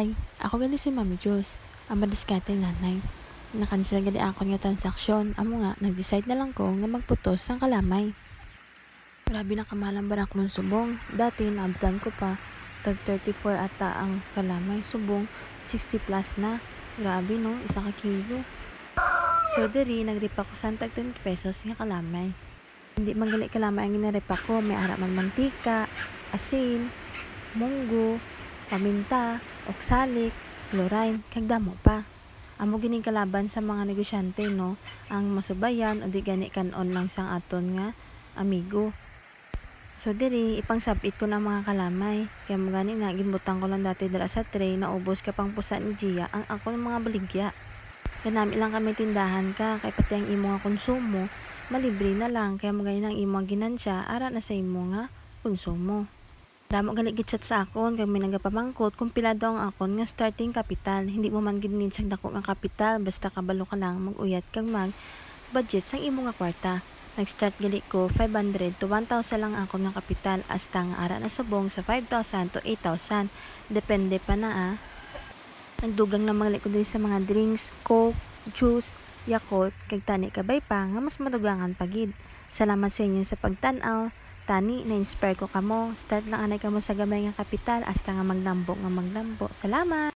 Hi, ako gali si Mami Jules, ang madiskarte nanay. Nakansel gali ako nga transaksyon, amo nga, nag-decide na lang ko nga magputos sang kalamay. Grabe na kamalang barak ng subong, dati naabdan ko pa, tag 34 ata ang kalamay, subong 60 plus na, grabe no, isa ka kilo. So diri, nagripa ko sa tag 20 pesos nga kalamay. Hindi man gali kalamay ang ginaripa ko, may ara man mantika, asin, munggo, paminta, oksalik, chlorine, kag damo pa. Amo gining kalaban sa mga negosyante no, ang masubayan o di gani kanon lang sang aton nga amigo. So diri ipangsabit ko na mga kalamay, kaya mo gani na ginbutang ko lang dati dala sa tray na ubos ka pang pusa ni Gia ang ako ng mga baligya. Kanami lang kami tindahan ka, kay pati ang imo nga konsumo, malibre na lang, kaya mo gani ang imo nga ginansya, ara na sa imo nga konsumo. Damo gali gitchat sa akon kay may nagapamangkot kung pila daw ang akon nga starting capital. Hindi mo man gid need sang dako nga kapital, basta kabalo ka lang mag-uyat kag mag budget sang imo nga kwarta. Nag-start gali ko 500 to 1,000 lang akon nga kapital, hasta nga ara na subong sa 5,000 to 8,000. Depende pa na Nagdugang na mga ko din sa mga drinks, coke, juice, Yakult, kag tani kabay pa nga mas madugangan pagid. Salamat sa inyo sa pagtan-aw. Tani, na-inspire ko kamo. Start lang anay kamo sa gamay nga kapital hasta nga maglambo. Salamat!